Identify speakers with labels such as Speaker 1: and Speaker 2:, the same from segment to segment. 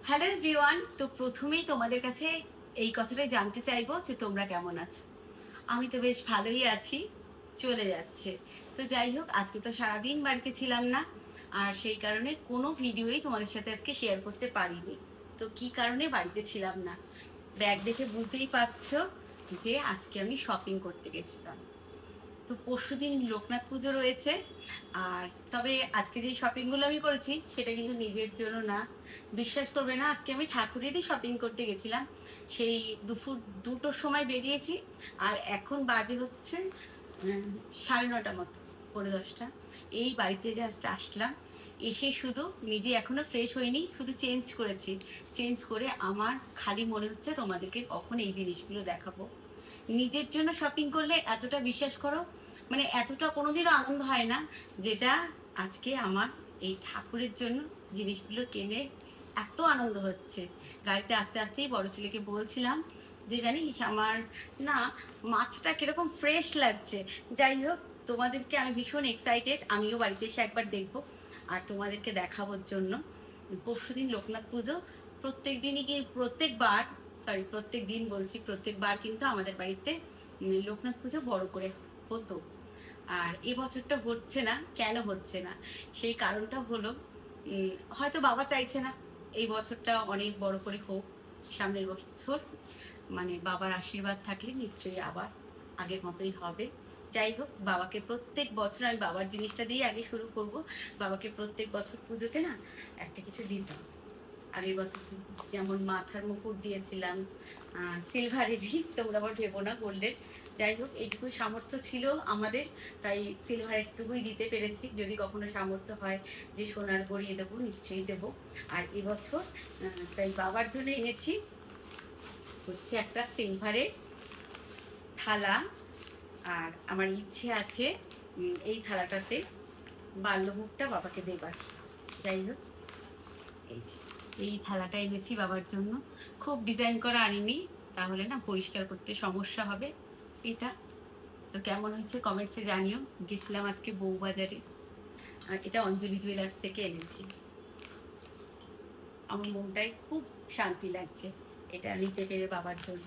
Speaker 1: Hello everyone. তো প্রথমেই তোমাদের কাছে এই কথাটাই জানতে চাইবো যে তোমরা কেমন আছো। আমি তো বেশ ভালোই আছি, চলে যাচ্ছে। তো যাই হোক, আজকে তো সারাদিন বাড়িতে ছিলাম না, আর সেই কারণে কোনো ভিডিওই তোমাদের সাথে আজকে শেয়ার করতে পারিনি। তো কি কারণে বাড়িতে ছিলাম না, ব্যাগ দেখে বুঝতেই পারছো যে আজকে আমি শপিং করতে গেছিলাম। তো পরশুদিন লোকনাথ পুজো রয়েছে। আর তবে আজকে যে শপিংগুলো আমি করেছি সেটা কিন্তু নিজের জন্য না। বিশ্বাস করবে না, আজকে আমি ঠাকুরেরই শপিং করতে গেছিলাম। সেই দুপুর 2টোর সময় বেরিয়েছি, আর এখন বাজে হচ্ছে 9:30 মতো, 9:45। এই বাড়িতে জাস্ট আসলাম, এসে শুধু নিজে এখনো ফ্রেশ হইনি, শুধু চেঞ্জ করেছি। চেঞ্জ করে আমার খালি মনে হচ্ছে তোমাদেরকে কখন এই জিনিসগুলো দেখাবো। নিজের জন্য শপিং করলে এতটা, বিশ্বাস করো, মানে এতটা কোনোদিনও আনন্দ হয় না যেটা আজকে আমার এই ঠাকুরের জন্য জিনিসগুলো কিনে এত আনন্দ হচ্ছে। গাড়িতে আস্তে আস্তেই বড় ছেলেকে বলছিলাম যে জানিস আমার না মাথাটা কিরকম ফ্রেশ লাগছে। যাই হোক, তোমাদেরকে আমি ভীষণ এক্সাইটেড, আমিও বাড়িতে এসে একবার দেখবো আর তোমাদেরকে দেখাবোর জন্য। পরশুদিন লোকনাথ পুজো। প্রত্যেক দিনই কি প্রত্যেকবার, সরি প্রত্যেক দিন বলছি, প্রত্যেকবার কিন্তু আমাদের বাড়িতে লোকনাথ পুজো বড় করে হতো। আর এবছরটা হচ্ছে না, কেন হচ্ছে না সেই কারণটা হলো হয়তো বাবা চাইছে না এই বছরটা অনেক বড় করে হোক। সামনের বছর মানে বাবার আশীর্বাদ থাকলে নিশ্চয়ই আবার আগের মতোই হবে। যাই হোক, বাবাকে প্রত্যেক বছর আমি বাবার জিনিসটা দিয়ে আগে শুরু করব। বাবাকে প্রত্যেক বছর পুজোতে না একটা কিছু দিতাম। আগের বছর যেমন মাথার মুকুট দিয়েছিলাম সিলভারেরই, তোমরা আবার ভেবো না গোল্ডের। যাই হোক, এইটুকুই সামর্থ্য ছিল আমাদের, তাই সিলভারেরটুকুই দিতে পেরেছি। যদি কখনো সামর্থ্য হয় যে সোনার গড়িয়ে দেবো, নিশ্চয়ই দেবো। আর এবছর তাই বাবার জন্য এনেছি হচ্ছে একটা সিলভারের থালা। আর আমার ইচ্ছে আছে এই থালাটাতে বাল্যভোগটা বাবাকে দেবার। যাই হোক, এই যে এই থালাটা এনেছি বাবার জন্য। খুব ডিজাইন করা আনিনি, তাহলে না পরিষ্কার করতে সমস্যা হবে। এটা তো কেমন হয়েছে কমেন্টসে জানিও। গেছিলাম আজকে বউবাজারে, আর এটা অঞ্জলি জুয়েলার্স থেকে এনেছি। আমার মনটাই খুব শান্তি লাগছে এটা নিতে পেরে বাবার জন্য।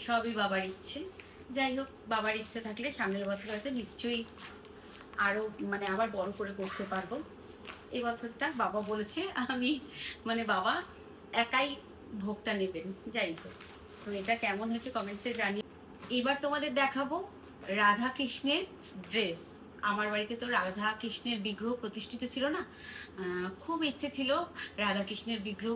Speaker 1: সবই বাবার ইচ্ছে। যাই হোক, বাবার ইচ্ছে থাকলে সামনের বছর হয়তো নিশ্চয়ই আরো মানে আবার বড় করে করতে পারবো। এই বছরটা বাবা বলেছে আমি মানে বাবা একাই ভোগটা নেবেন। যাই হোক, তো এটা কেমন হয়েছে কমেন্টসে জানি। এবার তোমাদের দেখাবো রাধা কৃষ্ণের ড্রেস। আমার বাড়িতে তো রাধা কৃষ্ণের বিগ্রহ প্রতিষ্ঠিত ছিল না, খুব ইচ্ছে ছিল রাধা কৃষ্ণের বিগ্রহ